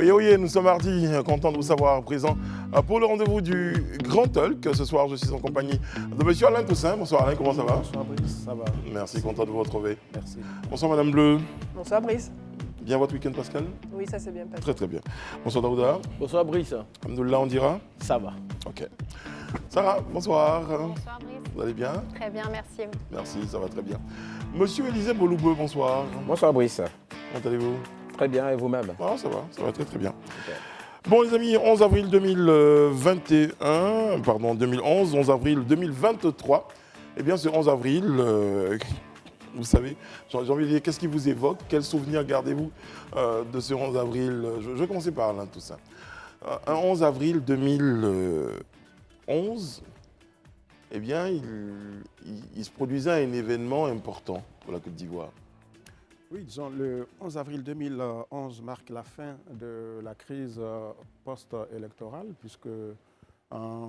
Oui, oui, nous sommes mardi, content de vous savoir présent pour le rendez-vous du Grand Talk. Ce soir, je suis en compagnie de monsieur Alain Toussaint. Bonsoir Alain, comment ça va? Bonsoir Brice, ça va. Merci, content de vous retrouver. Merci. Bonsoir Madame Bleu. Bonsoir Brice. Bien votre week-end Pascal? Oui, ça s'est bien passé. Très très bien. Bonsoir Daouda. Bonsoir Brice. Alhamdoulilah, on dira? Ça va. Ok. Sarah, bonsoir. Bonsoir Brice. Vous allez bien? Très bien, merci. Merci, ça va très bien. Monsieur Élisée Boloubeux, bonsoir. Bonsoir Brice. Comment allez-vous? Très bien, et vous-même? Ah, ça va très très bien. Bon les amis, 11 avril 2021, pardon 2011, 11 avril 2023. Eh bien ce 11 avril, vous savez, j'ai envie de dire, qu'est-ce qui vous évoque? Quels souvenirs gardez-vous de ce 11 avril? Je vais commencer par Alain Toussaint. Un 11 avril 2011, eh bien il se produisait un événement important pour la Côte d'Ivoire. Oui, disons, le 11 avril 2011 marque la fin de la crise post-électorale, puisque en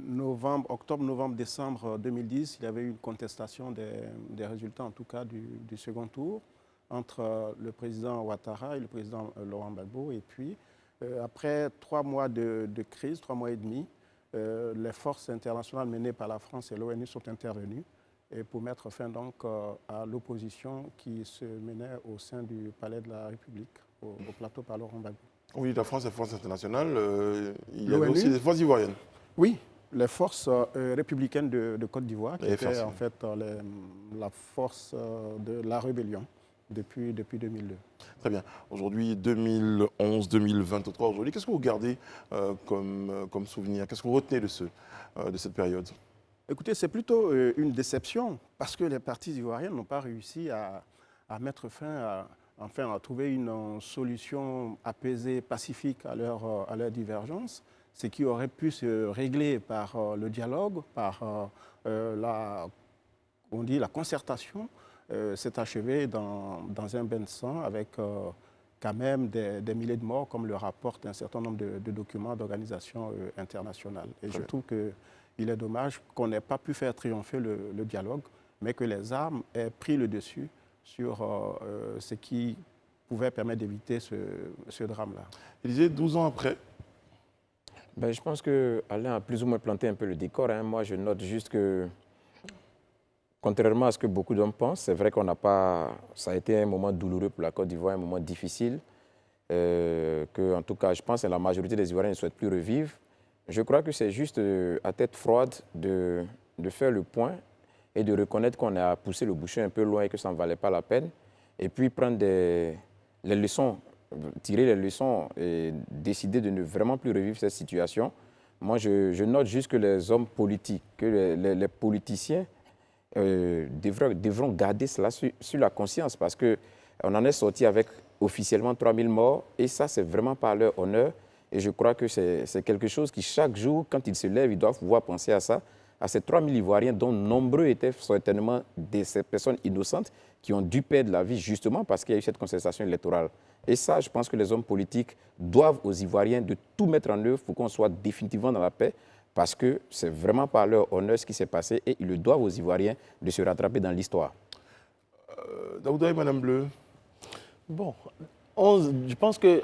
novembre, octobre, novembre, décembre 2010, il y avait eu une contestation des résultats, en tout cas du second tour, entre le président Ouattara et le président Laurent Gbagbo. Et puis, après 3 mois de crise, 3 mois et demi, les forces internationales menées par la France et l'ONU sont intervenues et pour mettre fin donc à l'opposition qui se menait au sein du Palais de la République, au plateau par Laurent Gbagbo. Oui, la France, la force internationale, il y avait L'ONU. aussi des forces ivoiriennes. Oui, les forces républicaines de Côte d'Ivoire, qui Les étaient FRC. en fait la force de la rébellion depuis 2002. Très bien. Aujourd'hui, 2011, 2023, aujourd'hui, qu'est-ce que vous gardez comme souvenir? Qu'est-ce que vous retenez de cette période? Écoutez, c'est plutôt une déception parce que les partis ivoiriens n'ont pas réussi à mettre fin, à trouver une solution apaisée, pacifique à leur divergence, ce qui aurait pu se régler par le dialogue, par la concertation, s'est achevé dans un bain de sang avec quand même des milliers de morts, comme le rapportent un certain nombre de documents d'organisations internationales. Et je trouve qu'il est dommage qu'on n'ait pas pu faire triompher le dialogue, mais que les armes aient pris le dessus sur ce qui pouvait permettre d'éviter ce drame-là. Élisée, 12 ans après, Je pense qu'Alain a plus ou moins planté un peu le décor. Moi, je note juste que, contrairement à ce que beaucoup d'hommes pensent, c'est vrai qu'on n'a pas... Ça a été un moment douloureux pour la Côte d'Ivoire, un moment difficile, que, en tout cas, je pense que la majorité des Ivoiriens ne souhaitent plus revivre. Je crois que c'est juste à tête froide de faire le point et de reconnaître qu'on a poussé le bouchon un peu loin et que ça ne valait pas la peine. Et puis prendre les leçons, tirer les leçons et décider de ne vraiment plus revivre cette situation. Moi, je note juste que les hommes politiques, que les politiciens devront garder cela sur la conscience parce qu'on en est sorti avec officiellement 3000 morts et ça, c'est vraiment pas à leur honneur. Et je crois que c'est quelque chose qui, chaque jour, quand ils se lèvent, ils doivent pouvoir penser à ça, à ces 3000 Ivoiriens dont nombreux étaient certainement ces personnes innocentes qui ont dû perdre la vie justement parce qu'il y a eu cette contestation électorale. Et ça, je pense que les hommes politiques doivent aux Ivoiriens de tout mettre en œuvre pour qu'on soit définitivement dans la paix parce que c'est vraiment par leur honneur ce qui s'est passé et ils le doivent aux Ivoiriens de se rattraper dans l'histoire. Daouda et Madame Bleu. Bon, je pense que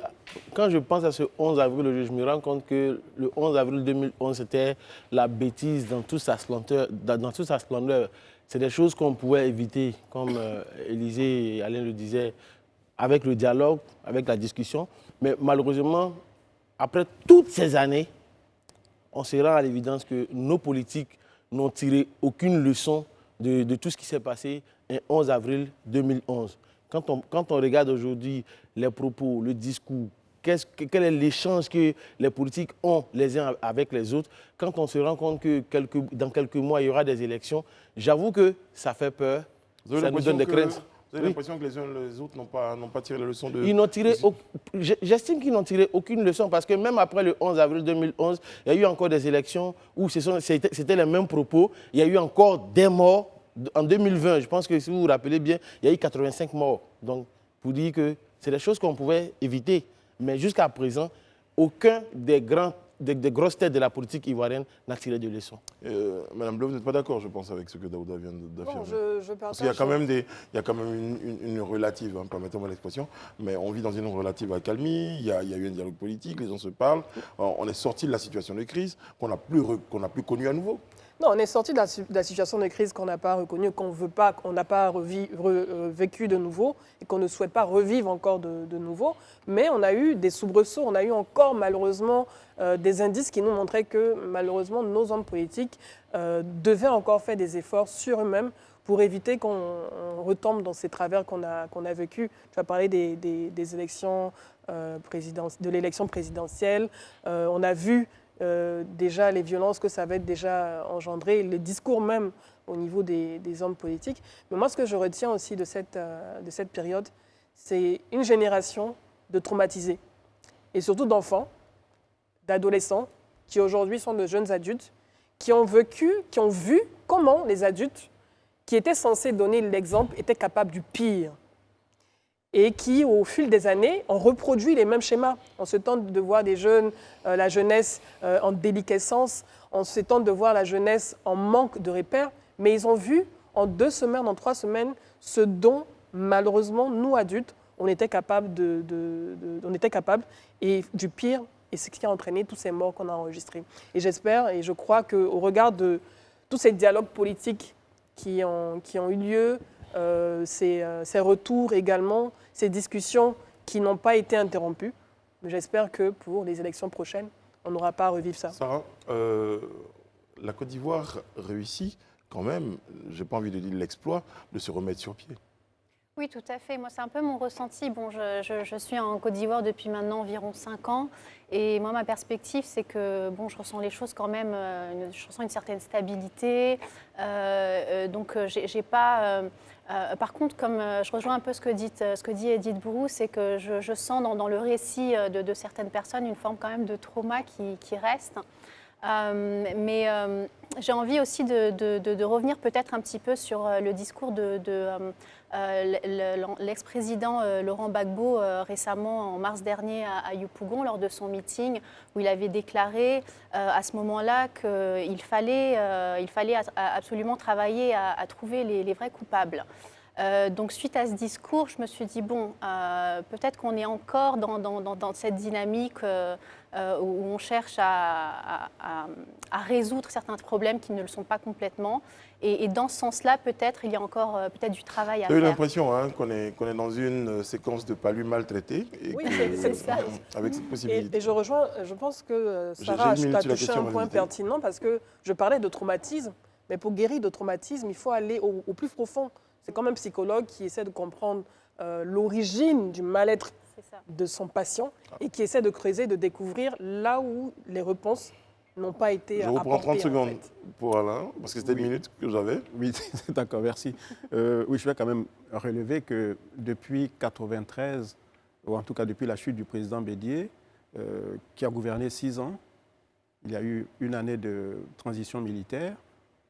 quand je pense à ce 11 avril, je me rends compte que le 11 avril 2011, c'était la bêtise dans toute sa splendeur. C'est des choses qu'on pouvait éviter, comme Élisée et Alain le disaient, avec le dialogue, avec la discussion. Mais malheureusement, après toutes ces années, on se rend à l'évidence que nos politiques n'ont tiré aucune leçon de tout ce qui s'est passé un 11 avril 2011. Quand on regarde aujourd'hui les propos, le discours, quel est l'échange que les politiques ont les uns avec les autres, quand on se rend compte que dans quelques mois, il y aura des élections, j'avoue que ça fait peur, ça nous donne des craintes. Vous avez l'impression que les uns et les autres n'ont pas tiré la leçon de... J'estime qu'ils n'ont tiré aucune leçon parce que même après le 11 avril 2011, il y a eu encore des élections où c'était les mêmes propos, il y a eu encore des morts. En 2020, je pense que si vous vous rappelez bien, il y a eu 85 morts. Donc, pour dire que c'est des choses qu'on pouvait éviter. Mais jusqu'à présent, aucun des grands des grosses têtes de la politique ivoirienne n'ont tiré de leçons. Madame Bleu, vous n'êtes pas d'accord, je pense, avec ce que Daouda vient d'affirmer. Bon, je Parce qu'il y a quand même une relative, hein, permettez-moi l'expression, mais on vit dans une relative accalmie, il y a eu un dialogue politique, les gens se parlent, on est sorti de la situation de crise qu'on n'a plus connue à nouveau. Non, on est sorti de la situation de crise qu'on n'a pas reconnue, qu'on n'a pas vécu de nouveau et qu'on ne souhaite pas revivre encore de nouveau. Mais on a eu des soubresauts, on a eu encore malheureusement des indices qui nous montraient que malheureusement nos hommes politiques devaient encore faire des efforts sur eux-mêmes pour éviter qu'on retombe dans ces travers qu'on a vécu. Tu as parlé des élections de l'élection présidentielle. On a vu déjà les violences que ça avait déjà engendré, le discours même au niveau des hommes politiques. Mais moi, ce que je retiens aussi de cette période, c'est une génération de traumatisés, et surtout d'enfants, d'adolescents, qui aujourd'hui sont de jeunes adultes, qui ont vu comment les adultes, qui étaient censés donner l'exemple, étaient capables du pire. Et qui, au fil des années, ont reproduit les mêmes schémas. On se tente de voir la jeunesse en déliquescence, on se tente de voir la jeunesse en manque de repères, mais ils ont vu en 2 semaines, en 3 semaines, ce dont, malheureusement, nous, adultes, on était capables et du pire, et ce qui a entraîné tous ces morts qu'on a enregistrés. Et j'espère, et je crois qu'au regard de tous ces dialogues politiques qui ont eu lieu, ces retours également, ces discussions qui n'ont pas été interrompues. J'espère que pour les élections prochaines, on n'aura pas à revivre ça. Sarah, la Côte d'Ivoire réussit quand même, je n'ai pas envie de dire l'exploit, de se remettre sur pied. Oui, tout à fait. Moi, c'est un peu mon ressenti. Bon, je suis en Côte d'Ivoire depuis maintenant environ 5 ans. Et moi, ma perspective, c'est que bon, je ressens les choses quand même, je ressens une certaine stabilité. Donc, j'ai pas... par contre, comme je rejoins un peu ce que dit Edith Brou, c'est que je sens dans le récit de certaines personnes une forme quand même de trauma qui reste. Mais j'ai envie aussi de revenir peut-être un petit peu sur le discours de l'ex-président Laurent Gbagbo récemment en mars dernier à Yopougon lors de son meeting où il avait déclaré à ce moment-là qu'il fallait absolument travailler à trouver les vrais coupables. Donc suite à ce discours, je me suis dit, bon, peut-être qu'on est encore dans cette dynamique où on cherche à résoudre certains problèmes qui ne le sont pas complètement. Et dans ce sens-là, peut-être, il y a encore peut-être du travail à faire. J'ai eu l'impression qu'on est dans une séquence de palus maltraités. Oui, c'est ça. Avec cette possibilité. Et je pense que Sarah a touché un point pertinent parce que je parlais de traumatisme, mais pour guérir de traumatisme, il faut aller au plus profond. C'est comme un psychologue qui essaie de comprendre l'origine du mal-être de son patient et qui essaie de creuser, de découvrir là où les réponses n'ont pas été apportées. Je reprends 30 secondes pour Alain, parce que c'était une minute que j'avais. Oui, d'accord, merci. Oui, je vais quand même relever que depuis 1993, ou en tout cas depuis la chute du président Bédié, qui a gouverné 6 ans, il y a eu une année de transition militaire.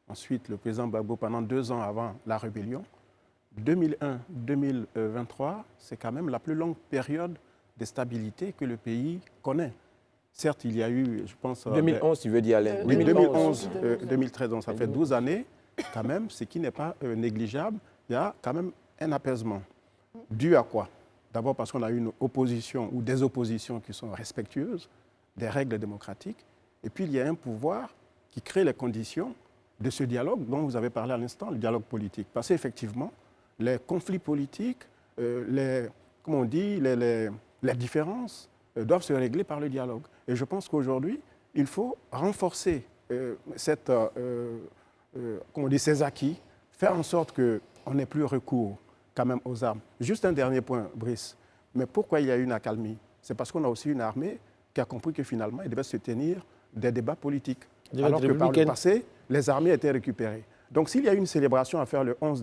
Ensuite, le président Gbagbo pendant 2 ans avant la rébellion. 2001-2023, c'est quand même la plus longue période de stabilité que le pays connaît. Certes, il y a eu, je pense... 2011, tu veux dire, Alain? Oui, 2011, 2013, donc ça fait 12 années, quand même, ce qui n'est pas négligeable. Il y a quand même un apaisement. Dû à quoi? D'abord parce qu'on a une opposition ou des oppositions qui sont respectueuses des règles démocratiques. Et puis, il y a un pouvoir qui crée les conditions de ce dialogue dont vous avez parlé à l'instant, le dialogue politique. Parce qu'effectivement, les conflits politiques, les différences doivent se régler par le dialogue. Et je pense qu'aujourd'hui, il faut renforcer ces acquis, faire en sorte qu'on n'ait plus recours quand même aux armes. Juste un dernier point, Brice. Mais pourquoi il y a une accalmie? C'est parce qu'on a aussi une armée qui a compris que finalement, il devait se tenir des débats politiques. Alors que par le passé, les armées étaient récupérées. Donc s'il y a une célébration à faire le 11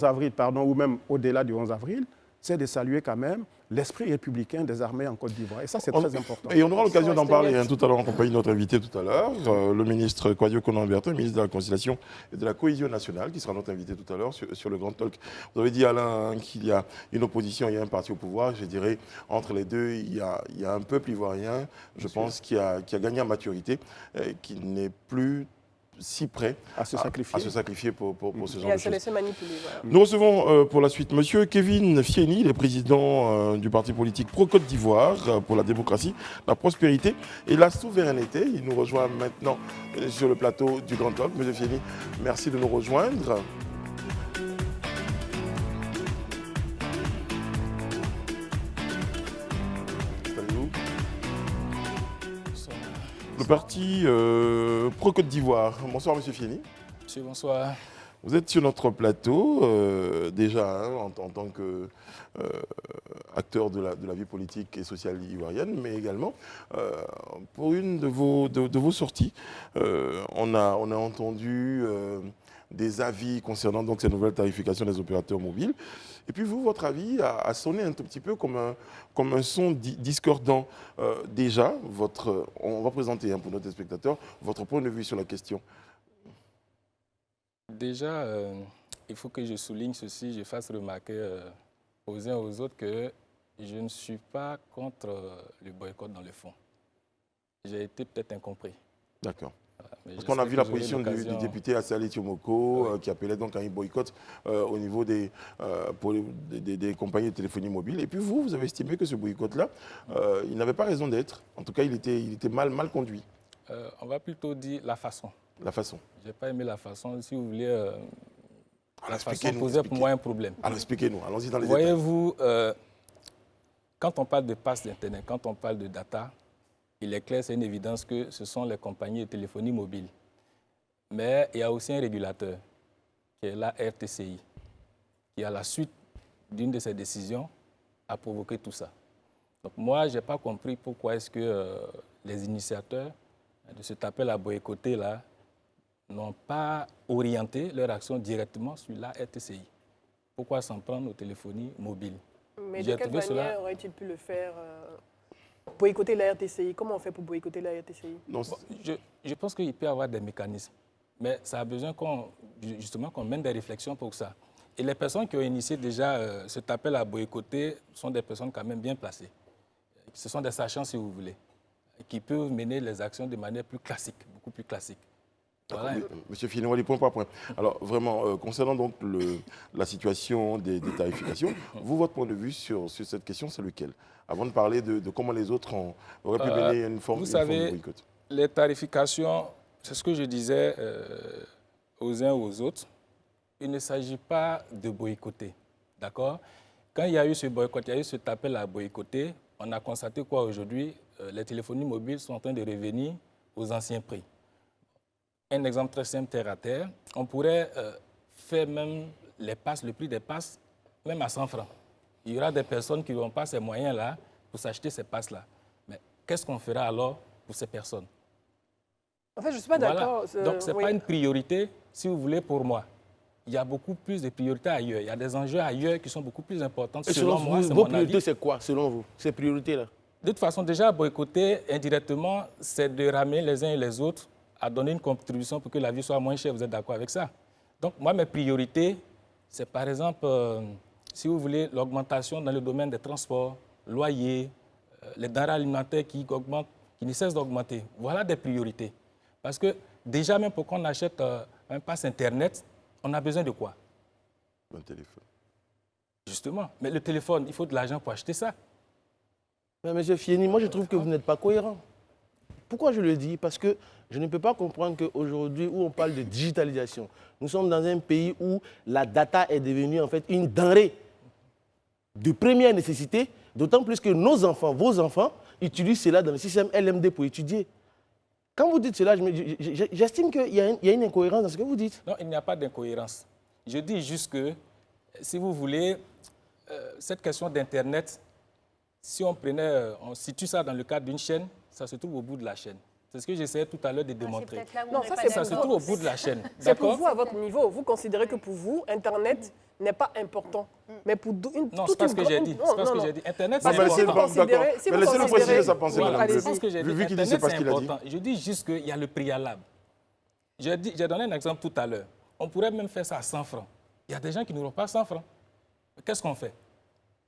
avril, ou même au-delà du 11 avril, c'est de saluer quand même l'esprit républicain des armées en Côte d'Ivoire. Et ça, c'est très important. Et on aura l'occasion d'en parler Rester tout à l'heure en compagnie de notre invité tout à l'heure, le ministre Kouadio Konan-Bertin, ministre de la Conciliation et de la Cohésion nationale, qui sera notre invité tout à l'heure sur le Grand Talk. Vous avez dit, Alain, qu'il y a une opposition, il y a un parti au pouvoir. Je dirais, entre les deux, il y a un peuple ivoirien, je pense, qui a gagné en maturité, qui n'est plus si prêt À se sacrifier. pour ce genre Et à de se choses. laisser manipuler. Voilà. Nous recevons pour la suite Monsieur Kevin Fieni, le président du parti politique Pro-Côte d'Ivoire pour la démocratie, la prospérité et la souveraineté. Il nous rejoint maintenant sur le plateau du Grand Talk. Monsieur Fieni, merci de nous rejoindre. Installez-vous. Le parti Pro-Côte d'Ivoire. Bonsoir Monsieur Fieni. Monsieur, bonsoir. Vous êtes sur notre plateau, déjà en tant qu'acteur de la vie politique et sociale ivoirienne, mais également pour une de vos sorties. On a entendu des avis concernant donc, ces nouvelles tarifications des opérateurs mobiles. Et puis vous, votre avis a sonné un tout petit peu comme un son discordant. Déjà, on va présenter pour nos téléspectateurs votre point de vue sur la question. Déjà, il faut que je souligne ceci, je fasse remarquer aux uns aux autres que je ne suis pas contre le boycott dans le fond. J'ai été peut-être incompris. D'accord. Voilà, Parce qu'on a vu la position du député Assali Tiomoko qui appelait donc à un boycott au niveau des compagnies de téléphonie mobile. Et puis vous avez estimé que ce boycott-là, il n'avait pas raison d'être. En tout cas, il était mal conduit. On va plutôt dire la façon. La façon. Je n'ai pas aimé la façon. Si vous voulez, la façon expliquez-nous, posait pour moi un problème. Alors expliquez-nous, allons-y dans les détails. Voyez-vous, quand on parle de passe d'Internet, quand on parle de data, il est clair, c'est une évidence que ce sont les compagnies de téléphonie mobile. Mais il y a aussi un régulateur, qui est la RTCI, qui, à la suite d'une de ses décisions, a provoqué tout ça. Donc moi, je n'ai pas compris pourquoi est-ce que les initiateurs de cet appel à boycotter là n'ont pas orienté leur action directement sur la RTCI. Pourquoi s'en prendre aux téléphonies mobiles? Mais de quelle manière aurait-il pu le faire boycotter la RTCI? Comment on fait pour boycotter la RTCI? Non, je pense qu'il peut y avoir des mécanismes, mais ça a besoin justement qu'on mène des réflexions pour ça. Et les personnes qui ont initié déjà cet appel à boycotter sont des personnes quand même bien placées. Ce sont des sachants, si vous voulez, qui peuvent mener les actions de manière plus classique, beaucoup plus classique. Voilà. Monsieur Fieni, on va aller point par point. Alors vraiment, concernant donc la situation des tarifications, vous, votre point de vue sur cette question, c'est lequel? Avant de parler de comment les autres auraient pu mener une forme de boycott. Les tarifications, c'est ce que je disais aux uns aux autres. Il ne s'agit pas de boycotter, d'accord? Quand il y a eu ce boycott, il y a eu cet appel à boycotter, on a constaté quoi aujourd'hui? Les téléphonies mobiles sont en train de revenir aux anciens prix. Un exemple très simple, terre à terre, on pourrait faire même le prix des passes, même à 100 francs. Il y aura des personnes qui n'auront pas ces moyens-là pour s'acheter ces passes-là. Mais qu'est-ce qu'on fera alors pour ces personnes? En fait, je ne suis pas d'accord. Donc, ce n'est pas une priorité, si vous voulez, pour moi. Il y a beaucoup plus de priorités ailleurs. Il y a des enjeux ailleurs qui sont beaucoup plus importants. Selon moi, c'est mon avis. Vos priorités, c'est quoi, selon vous, ces priorités-là? De toute façon, déjà, boycotter indirectement, c'est de ramener les uns et les autres à donner une contribution pour que la vie soit moins chère. Vous êtes d'accord avec ça? Donc, moi, mes priorités, c'est par exemple, si vous voulez, l'augmentation dans le domaine des transports, loyers, les denrées alimentaires qui augmentent, qui ne cessent d'augmenter. Voilà des priorités. Parce que déjà, même pour qu'on achète un pass Internet, on a besoin de quoi? Un téléphone. Justement. Mais le téléphone, il faut de l'argent pour acheter ça. Mais M. Fieni, moi je trouve que vous n'êtes pas cohérent. Pourquoi je le dis? Parce que je ne peux pas comprendre qu'aujourd'hui, où on parle de digitalisation, nous sommes dans un pays où la data est devenue en fait une denrée de première nécessité, d'autant plus que nos enfants, vos enfants, utilisent cela dans le système LMD pour étudier. Quand vous dites cela, j'estime qu'il y a une incohérence dans ce que vous dites. Non, il n'y a pas d'incohérence. Je dis juste que, si vous voulez, cette question d'Internet, si on situe ça dans le cadre d'une chaîne, ça se trouve au bout de la chaîne. C'est ce que j'essayais tout à l'heure de démontrer. Non, ça, se trouve au bout de la chaîne. C'est pour vous, à votre niveau. Vous considérez que pour vous, Internet, n'est pas important. Mais pour Non, c'est pas ce que j'ai dit. C'est pas ce que j'ai dit. Internet, c'est Non, mais important. d'accord. si Mais vous laissez-le considérez- préciser sa pensée, Voilà, madame allez-y. Bleu. C'est pas ce que j'ai dit. Vu qu'il dit, Internet, c'est pas ce qu'il a dit. important. Je dis juste qu'il y a le préalable. J'ai donné un exemple tout à l'heure. On pourrait même faire ça à 100 francs. Il y a des gens qui n'auront pas 100 francs. Qu'est-ce qu'on fait?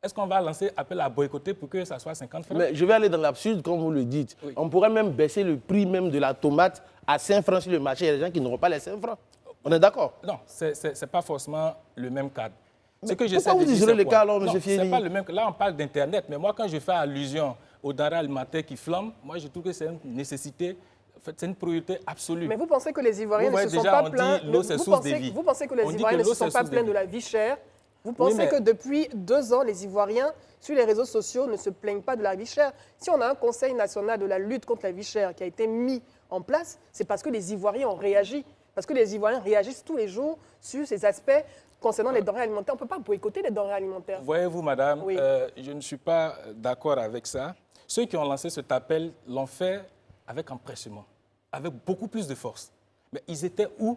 Est-ce qu'on va lancer appel à boycotter pour que ça soit 50 francs? Mais je vais aller dans l'absurde, comme vous le dites. Oui. On pourrait même baisser le prix même de la tomate à 5 francs sur le marché. Il y a des gens qui n'auront pas les 5 francs. On est d'accord? Non, ce n'est pas forcément le même cadre. Ce que pourquoi j'essaie vous de dire, isolez c'est les quoi? cas alors, Non, monsieur Fieri? c'est pas le même. Là, on parle d'Internet. Mais moi, quand je fais allusion aux denrées alimentaires qui flambent, moi, je trouve que c'est une nécessité, en fait, c'est une priorité absolue. Mais vous pensez que les Ivoiriens Vous ne voyez, se sont déjà, pas on dit plaints l'eau, c'est source de vie. Vous pensez que les On dit Ivoiriens que ne l'eau, se sont c'est pas source de plaints de vie. la vie chère? Vous pensez mais- que depuis 2 ans, les Ivoiriens, sur les réseaux sociaux, ne se plaignent pas de la vie chère? Si on a un Conseil national de la lutte contre la vie chère qui a été mis en place, c'est parce que les Ivoiriens ont réagi. Parce que les Ivoiriens réagissent tous les jours sur ces aspects concernant les denrées alimentaires. On ne peut pas boycotter les denrées alimentaires. Voyez-vous, madame, Oui. je ne suis pas d'accord avec ça. Ceux qui ont lancé cet appel l'ont fait avec empressement, avec beaucoup plus de force. Mais ils étaient où?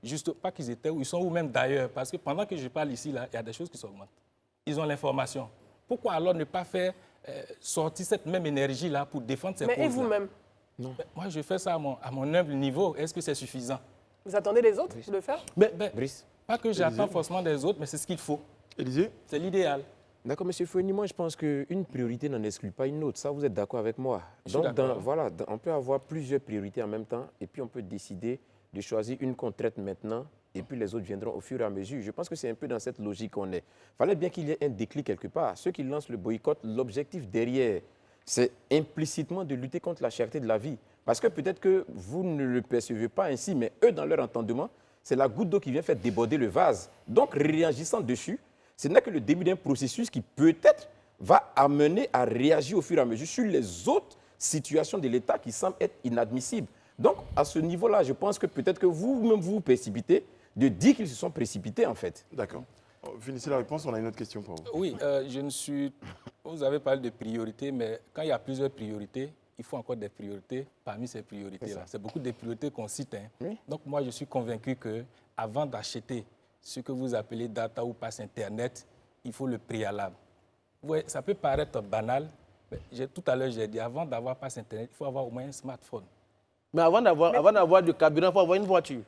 Juste pas qu'ils étaient où, ils sont où même d'ailleurs? Parce que pendant que je parle ici, là, il y a des choses qui s'augmentent. Ils ont l'information. Pourquoi alors ne pas faire sortir cette même énergie-là pour défendre ces Mais causes-là? et vous-même, Mais moi, je fais ça à mon humble niveau. Est-ce que c'est suffisant? vous attendez les autres de le faire? Ben, Brice. pas que j'attends forcément des autres, mais c'est ce qu'il faut. Élisée? C'est l'idéal. D'accord, M. Foueni, moi je pense qu'une priorité n'en exclut pas une autre. Ça, vous êtes d'accord avec moi? Je suis Donc, d'accord. voilà, on peut avoir plusieurs priorités en même temps et puis on peut décider de choisir une qu'on traite maintenant et puis les autres viendront au fur et à mesure. Je pense que c'est un peu dans cette logique qu'on est. Il fallait bien qu'il y ait un déclic quelque part. Ceux qui lancent le boycott, l'objectif derrière, c'est implicitement de lutter contre la cherté de la vie. Parce que peut-être que vous ne le percevez pas ainsi, mais eux, dans leur entendement, c'est la goutte d'eau qui vient faire déborder le vase. Donc, réagissant dessus, ce n'est que le début d'un processus qui peut-être va amener à réagir au fur et à mesure sur les autres situations de l'État qui semblent être inadmissibles. Donc, à ce niveau-là, je pense que peut-être que vous-même vous précipitez de dire qu'ils se sont précipités, en fait. D'accord. Finissez la réponse, on a une autre question pour vous. Oui, je ne suis. Vous avez parlé de priorités, mais quand il y a plusieurs priorités, il faut encore des priorités parmi ces priorités-là. C'est beaucoup de priorités qu'on cite. Hein. Oui. Donc, moi, je suis convaincu qu'avant d'acheter ce que vous appelez data ou passe Internet, il faut le préalable. Vous voyez, ça peut paraître banal, mais tout à l'heure, j'ai dit, avant d'avoir passe Internet, il faut avoir au moins un smartphone. Mais avant d'avoir du carburant, il faut avoir une voiture.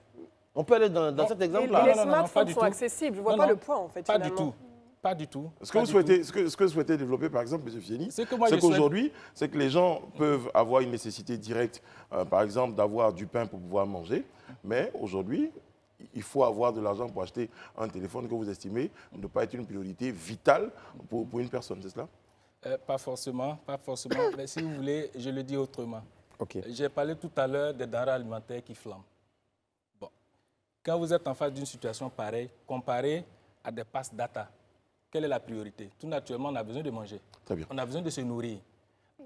On peut aller dans cet Et exemple-là. les non, pas smartphones du sont tout. accessibles. Je ne vois Non, pas non, le point, en fait, Pas du finalement. tout. Pas du tout. Ce que, Pas vous du souhaitez, tout. ce que vous souhaitez développer, par exemple, M. Fieni, C'est que moi, c'est je souhaite- qu'aujourd'hui, c'est que les gens peuvent avoir une nécessité directe, par exemple, d'avoir du pain pour pouvoir manger. Mais aujourd'hui, il faut avoir de l'argent pour acheter un téléphone que vous estimez ne pas être une priorité vitale pour une personne, c'est cela? Pas forcément, pas forcément. Mais si vous voulez, je le dis autrement. OK. J'ai parlé tout à l'heure des denrées alimentaires qui flambent. Bon. Quand vous êtes en face d'une situation pareille, comparée à des passes data, quelle est la priorité? Tout naturellement, on a besoin de manger. Très bien. On a besoin de se nourrir.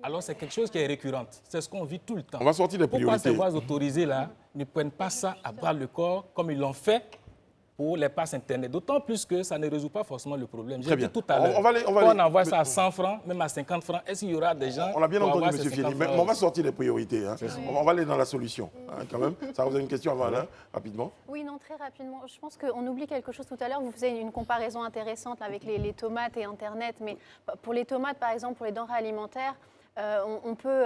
Alors, c'est quelque chose qui est récurrent. C'est ce qu'on vit tout le temps. On va sortir des Pourquoi ces priorités. voies autorisées là ne prennent pas ça à bras le corps comme ils l'ont fait pour les passes Internet? D'autant plus que ça ne résout pas forcément le problème. J'ai Très dit bien. tout à l'heure, On va aller- envoie ça à 100 francs, même à 50 francs, est-ce qu'il y aura des gens On a bien pour entendu, avoir M. ces Fieni, 50 mais francs on va aussi? sortir des priorités. Hein. On va aller dans la solution, hein, quand même. Ça, vous avez une question avant, Alain, rapidement? Oui, non, très rapidement. Je pense qu'on oublie quelque chose tout à l'heure. Vous faisiez une comparaison intéressante là, avec les tomates et Internet. Mais pour les tomates, par exemple, pour les denrées alimentaires, on peut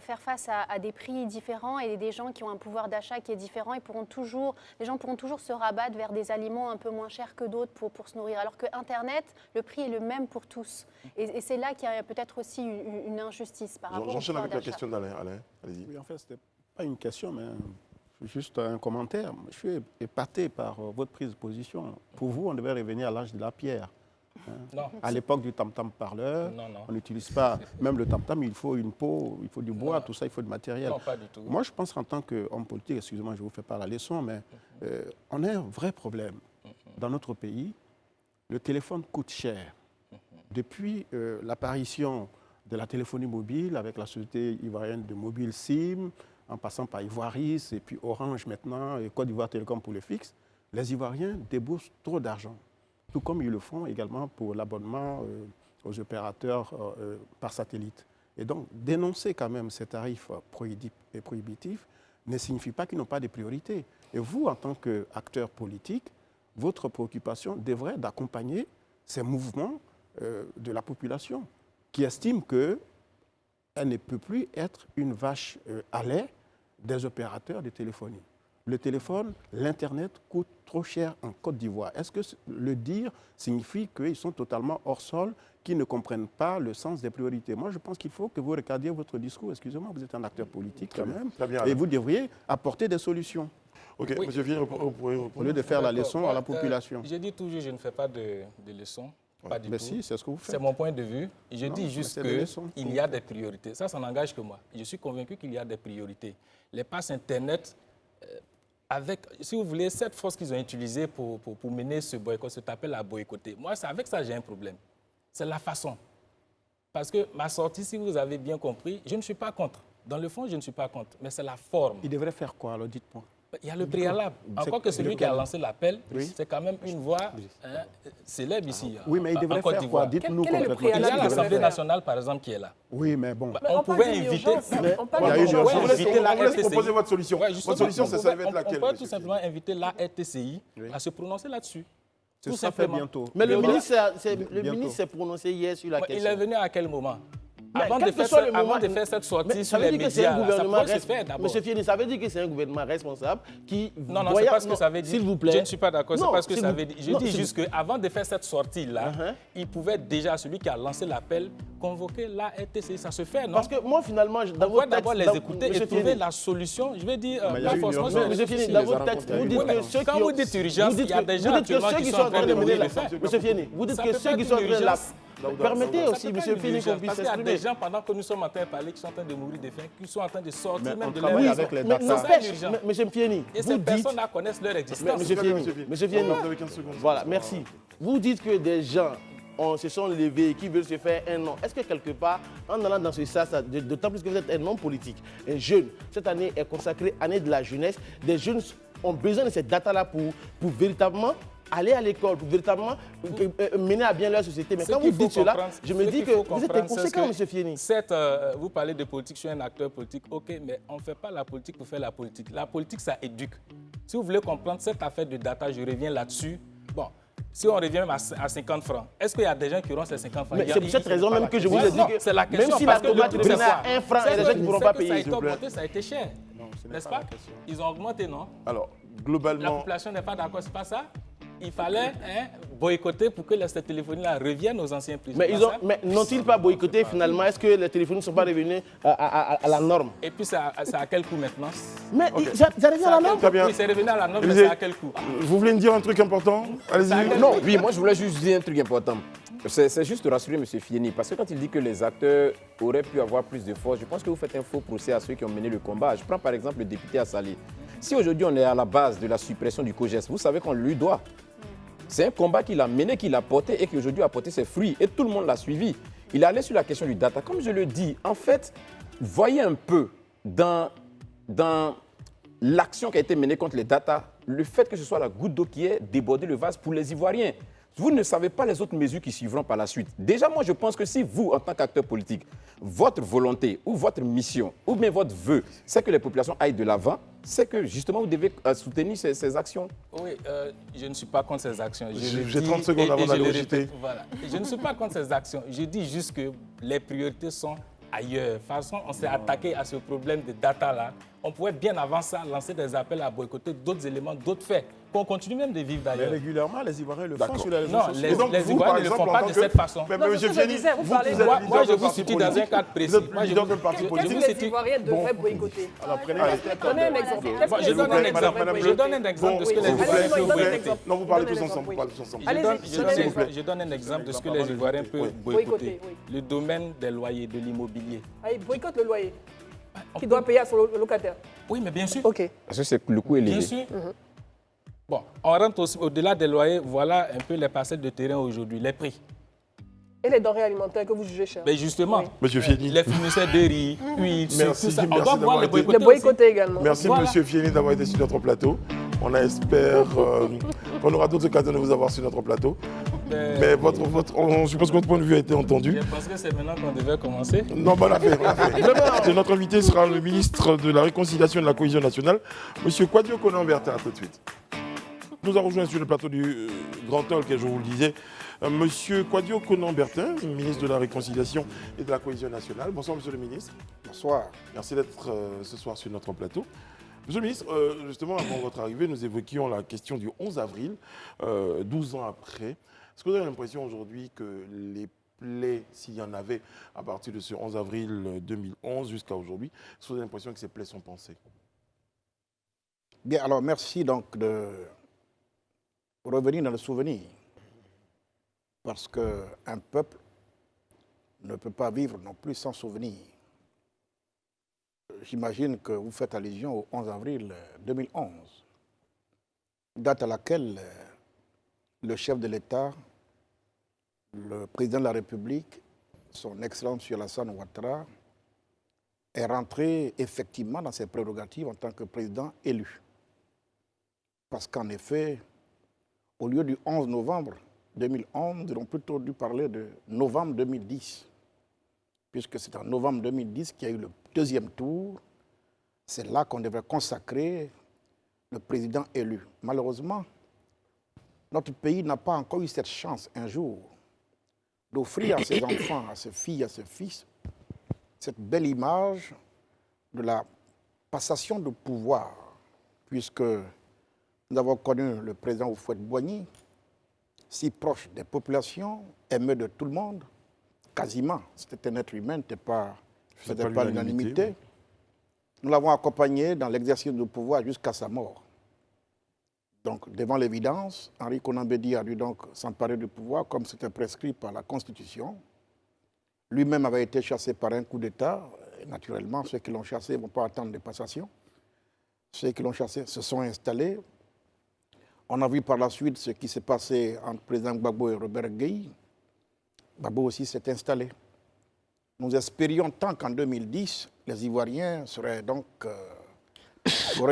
faire face à des prix différents et des gens qui ont un pouvoir d'achat qui est différent. Les gens pourront toujours se rabattre vers des aliments un peu moins chers que d'autres pour se nourrir. Alors que Internet, le prix est le même pour tous. Et c'est là qu'il y a peut-être aussi une injustice par rapport au J'enchaîne pouvoir avec la d'achat. question d'Alain. Alain, allez-y. Oui, en fait, ce n'était pas une question, mais juste un commentaire. Je suis épaté par votre prise de position. Pour vous, on devait revenir à l'âge de la pierre. Non. À l'époque du tam-tam parleur, Non, non. on n'utilise pas, même le tam-tam, il faut une peau, il faut du bois, tout ça, il faut du matériel. Non, pas du tout. Moi, je pense qu'en tant qu'homme politique, excusez-moi, je ne vous fais pas la leçon, mais on a un vrai problème. Dans notre pays, le téléphone coûte cher. Depuis l'apparition de la téléphonie mobile avec la société ivoirienne de Mobile SIM, en passant par Ivoiris et puis Orange maintenant, et Côte d'Ivoire Télécom pour le fixe, les Ivoiriens déboursent trop d'argent. Tout comme ils le font également pour l'abonnement aux opérateurs par satellite. Et donc, dénoncer quand même ces tarifs prohibitifs ne signifie pas qu'ils n'ont pas de priorité. Et vous, en tant qu'acteur politique, votre préoccupation devrait d'accompagner ces mouvements de la population qui estime qu'elle ne peut plus être une vache à lait des opérateurs de téléphonie. Le téléphone, l'Internet coûte trop cher en Côte d'Ivoire. Est-ce que le dire signifie qu'ils sont totalement hors sol, qu'ils ne comprennent pas le sens des priorités? Moi, je pense qu'il faut que vous regardiez votre discours. Excusez-moi, vous êtes un acteur politique quand même. Très bien. Et vous devriez apporter des solutions. Ok, Oui. monsieur Fieni, Au lieu de faire la D'accord. leçon à la population. J'ai dit toujours, je ne fais pas de leçons. Pas du Mais tout. si, c'est ce que vous faites. C'est mon point de vue. Je Non, dis mais juste c'est des leçons. qu'il y a des priorités. Ça n'engage que moi. Je suis convaincu qu'il y a des priorités. Les passes Internet, avec, si vous voulez, cette force qu'ils ont utilisée pour mener ce boycott, cet appel à boycotter, moi, avec ça, j'ai un problème. C'est la façon. Parce que ma sortie, si vous avez bien compris, je ne suis pas contre. Dans le fond, je ne suis pas contre. Mais c'est la forme. Il devrait faire quoi, alors dites-moi? Il y a le préalable. Encore que celui qui a lancé l'appel, c'est quand même une voix célèbre ici. Oui, mais il devrait en Côte faire d'Ivoire. quoi? Dites-nous Quel est le concrètement. Il y a préalable l'Assemblée nationale, par exemple, qui est là. Oui, mais bon. Mais On parle pouvait d'une inviter- urgence. mais- On parle il y a d'une une urgence. urgence. On vous laisse- inviter la on vous laisse RTCI. proposer votre solution. Ouais, Votre justement, solution, on ça pouvait- va être laquelle, On peut monsieur tout simplement inviter la RTCI à se prononcer là-dessus. C'est Tout ça fait simplement. bientôt. Mais le Voilà. ministre Bientôt. s'est prononcé hier sur la Ouais, question. Il est venu à quel moment? Mais Avant quel de que faire soit ce- le moment- avant de faire cette sortie Mais sur ça veut les dire que c'est un médias, là, ça gouvernement pourrait se faire d'abord. Monsieur Fieni, ça veut dire que c'est un gouvernement responsable qui. Non, non, c'est voyant- pas ce que ça veut dire. S'il vous plaît. Je ne suis pas d'accord, c'est Non, pas ce que s'il ça vous- veut dire. Je non, dis s'il juste qu'avant de faire cette sortie-là, Uh-huh. il pouvait déjà, celui qui a lancé l'appel, convoquer la RTCI. Ça se fait, non? Parce que moi, finalement, dans On doit votre d'abord texte. les écouter et Monsieur trouver Fieni, la solution. Je vais dire, Mais il y a pas eu forcément une sur les Monsieur réseaux Fieni, sociaux. dans votre texte, vous dites que ceux Quand qui ont- vous dites urgence, vous dites il y a que- des vous gens dites que actuellement ceux qui qui sont en train de mourir de faim. Monsieur Fieni, vous dites Ça que peut ceux pas qui être sont en une train de la. urgence. Permettez Ça aussi, peut monsieur pas Fieni, être qu'on une puisse urgence, parce qu'il y a des s'exprimer. gens, pendant que nous sommes en train de parler, qui sont en train de mourir de faim, qui sont en train de sortir Mais même on de travaille leur avec maison. les Mais data. n'empêche, urgent. monsieur Fieni, Et vous ces dites. personnes-là connaissent leur existence. Monsieur Fieni, monsieur Fieni, Vous avez 15 secondes. voilà, merci. Vous dites que des gens se sont levés et qui veulent se faire un nom. Est-ce que quelque part, en allant dans ce sens, d'autant plus que vous êtes un homme politique, un jeune, cette année est consacrée année de la jeunesse, des jeunes ont besoin de cette data-là pour véritablement aller à l'école, pour véritablement mener à bien leur société. Mais Ce quand vous qu'il faut dites cela, comprendre- je me ce dis qu'il que faut vous êtes comprendre, c'est inconséquent, que monsieur Fieni. Certes, vous parlez de politique, je suis un acteur politique, ok, mais on ne fait pas la politique pour faire la politique. La politique, ça éduque. Si vous voulez comprendre cette affaire de data, je reviens là-dessus. Bon, si on revient à 50 francs, est-ce qu'il y a des gens qui auront ces 50 francs? Mais c'est pour cette raison même que je vous Ouais, ai dit non, que c'est la question, même si parce la que tomate le revenait à président- 1 franc, il y a des gens qui ne pourront C'est pas que ça a payer. été augmenté, ça a été cher. N'est-ce pas? Ils ont augmenté, non? Alors, La globalement, population n'est pas d'accord, c'est pas ça? Il fallait boycotter pour que cette téléphonie-là revienne aux anciens prix. Mais, C'est ils pas ont, ça? mais n'ont-ils pas boycotté finalement? Est-ce que les téléphones ne sont pas revenus à la norme? Et puis, ça a quel coût maintenant? Mais ça revient à la norme. Très bien. Oui, c'est revenu à la norme, mais Élisée, c'est à quel coût? vous voulez me dire un truc important? Allez-y. Non, oui, moi je voulais juste dire un truc important. C'est juste rassurer M. Fieni, parce que quand il dit que les acteurs auraient pu avoir plus de force, je pense que vous faites un faux procès à ceux qui ont mené le combat. Je prends par exemple le député Assalé. Si aujourd'hui on est à la base de la suppression du COJES, vous savez qu'on lui doit. C'est un combat qu'il a mené, qu'il a porté et qui aujourd'hui a porté ses fruits. Et tout le monde l'a suivi. Il est allé sur la question du data. Comme je le dis, en fait, voyez un peu dans l'action qui a été menée contre les data, le fait que ce soit la goutte d'eau qui ait débordé le vase pour les Ivoiriens. Vous ne savez pas les autres mesures qui suivront par la suite. Déjà, moi, je pense que si vous, en tant qu'acteur politique, votre volonté ou votre mission ou bien votre vœu, c'est que les populations aillent de l'avant, c'est que justement, vous devez soutenir ces actions. Oui, je ne suis pas contre ces actions. J'ai 30 secondes avant d'aller au JT. Voilà. Je ne suis pas contre ces actions. Je dis juste que les priorités sont ailleurs. De toute façon, on s'est attaqué à ce problème de data-là. On pouvait bien avant ça lancer des appels à boycotter d'autres éléments, d'autres faits, qu'on continue même de vivre Mais d'ailleurs. régulièrement, les Ivoiriens le font D'accord. sur les réseaux Non, sociaux. les Et donc, vous, Ivoiriens par ne le exemple, font en pas tant de que- cette façon. Mais Non, monsieur c'est ce que je Fieni, disais, vous parlez- êtes Moi, leader je d'un vous parti situe dans un politique. cadre précis. Vous êtes Moi, je leader vous- d'un parti je- politique. je vous Qu'est-ce que situe- les Ivoiriens devraient boycotter? Alors, prenez Allez. la tête. Donnez un exemple. Qu'est-ce Moi, que je les donne un Ivoiriens exemple. devraient Je donne boycotter? un exemple de ce que les Allez-y, Ivoiriens peuvent donnez un boycotter. exemple. Non, vous parlez Donnez tous un ensemble. exemple, Vous parlez tous ensemble. Allez-y, Je donne un exemple de ce que les S'il vous plaît. Ivoiriens peuvent Oui. boycotter. Boycotter, oui. Le domaine des loyers, de l'immobilier. Allez, boycotte le loyer. Qui doit payer à son locataire. Oui, mais bien sûr. OK. Parce que c'est le coût élevé. Bien sûr. Bon, on rentre aussi au-delà des loyers. Voilà un peu les parcelles de terrain aujourd'hui, les prix. Et les denrées alimentaires que vous jugez chères. Mais justement, Oui. Monsieur Fieni. les fournisseurs de riz, huile, sucre, Merci, tout ça, on merci doit d'avoir pouvoir les été- boycotter Les aussi. boycotter également. Merci, Voilà. monsieur Fieni, d'avoir été sur notre plateau. On espère qu'on aura d'autres occasions de vous avoir sur notre plateau. Mais je suppose que votre point de vue a été entendu. Je pense que c'est maintenant qu'on devait commencer. Non, bon, on l'a fait. Et notre invité sera le ministre de la Réconciliation et de la Cohésion nationale, monsieur Kwadwo Konan-Bertin. À tout de suite. Nous avons rejoint sur le plateau du Grand Talk, et je vous le disais, Monsieur Kouadio Konan-Bertin, ministre de la Réconciliation et de la Cohésion nationale. Bonsoir, Monsieur le ministre. Bonsoir. Merci d'être ce soir sur notre plateau. Monsieur le ministre, justement, avant votre arrivée, nous évoquions la question du 11 avril, 12 ans après. Est-ce que vous avez l'impression aujourd'hui que les plaies, s'il y en avait à partir de ce 11 avril 2011 jusqu'à aujourd'hui, est-ce que vous avez l'impression que ces plaies sont pensées? Bien, alors merci donc de revenir dans le souvenir. Parce qu'un peuple ne peut pas vivre non plus sans souvenir. J'imagine que vous faites allusion au 11 avril 2011, date à laquelle le chef de l'État, le président de la République, son Excellence M. Alassane Ouattara, est rentré effectivement dans ses prérogatives en tant que président élu. Parce qu'en effet, au lieu du 11 novembre 2011, nous aurions plutôt dû parler de novembre 2010, puisque c'est en novembre 2010 qu'il y a eu le deuxième tour. C'est là qu'on devrait consacrer le président élu. Malheureusement, notre pays n'a pas encore eu cette chance un jour d'offrir à ses enfants, à ses filles, à ses fils, cette belle image de la passation de pouvoir, puisque nous avons connu le président Houphouët-Boigny, si proche des populations, aimé de tout le monde, quasiment. C'était un être humain, ce n'était pas l'unanimité. Nous l'avons accompagné dans l'exercice du pouvoir jusqu'à sa mort. Donc, devant l'évidence, Henri Konan Bédié a dû donc s'emparer du pouvoir comme c'était prescrit par la Constitution. Lui-même avait été chassé par un coup d'État. Naturellement, ceux qui l'ont chassé ne vont pas attendre des passations. Ceux qui l'ont chassé se sont installés. On a vu par la suite ce qui s'est passé entre le président Gbagbo et Robert Gueye. Gbagbo aussi s'est installé. Nous espérions tant qu'en 2010, les Ivoiriens auraient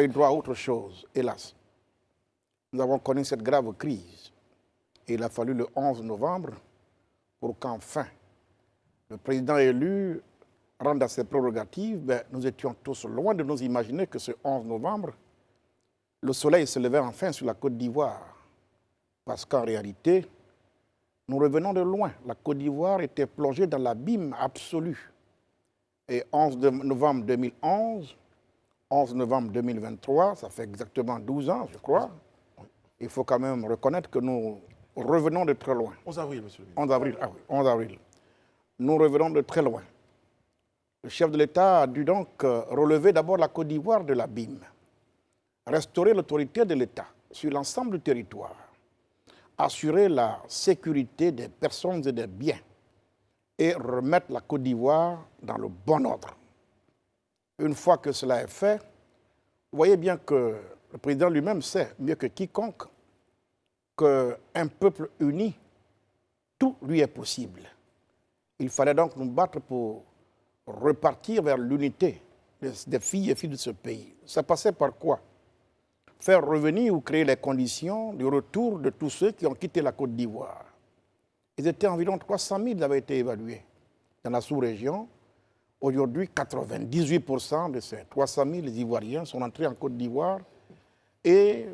eu droit à autre chose, hélas. Nous avons connu cette grave crise. Et il a fallu le 11 novembre pour qu'enfin le président élu rende à ses prérogatives. Nous étions tous loin de nous imaginer que ce 11 novembre, le soleil se levait enfin sur la Côte d'Ivoire. Parce qu'en réalité, nous revenons de loin. La Côte d'Ivoire était plongée dans l'abîme absolu. Et 11 novembre 2011, 11 novembre 2023, ça fait exactement 12 ans, je crois. Il faut quand même reconnaître que nous revenons de très loin. 11 avril, monsieur le ministre. 11 avril, ah oui, 11 avril. Nous revenons de très loin. Le chef de l'État a dû donc relever d'abord la Côte d'Ivoire de l'abîme, restaurer l'autorité de l'État sur l'ensemble du territoire, assurer la sécurité des personnes et des biens et remettre la Côte d'Ivoire dans le bon ordre. Une fois que cela est fait, vous voyez bien que le président lui-même sait, mieux que quiconque, qu'un peuple uni, tout lui est possible. Il fallait donc nous battre pour repartir vers l'unité des filles et filles de ce pays. Ça passait par quoi? Faire revenir ou créer les conditions du retour de tous ceux qui ont quitté la Côte d'Ivoire. Ils étaient environ 300 000, ils avaient été évalués dans la sous-région. Aujourd'hui, 98% de ces 300 000 Ivoiriens sont entrés en Côte d'Ivoire. Et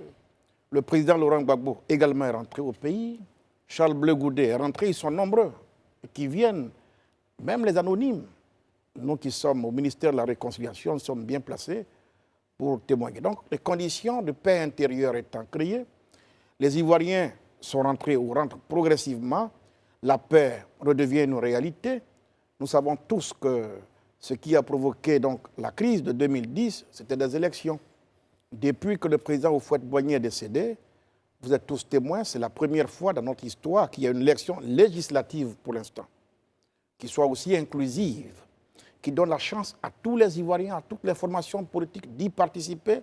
le président Laurent Gbagbo également est rentré au pays. Charles Blé Goudé est rentré, ils sont nombreux qui viennent, même les anonymes. Nous qui sommes au ministère de la Réconciliation, nous sommes bien placés pour témoigner. Donc, les conditions de paix intérieure étant créées, les Ivoiriens sont rentrés ou rentrent progressivement, la paix redevient une réalité. Nous savons tous que ce qui a provoqué donc la crise de 2010, c'était des élections. Depuis que le président Houphouët-Boigny est décédé, vous êtes tous témoins, c'est la première fois dans notre histoire qu'il y a une élection législative pour l'instant, qui soit aussi inclusive, qui donne la chance à tous les Ivoiriens, à toutes les formations politiques d'y participer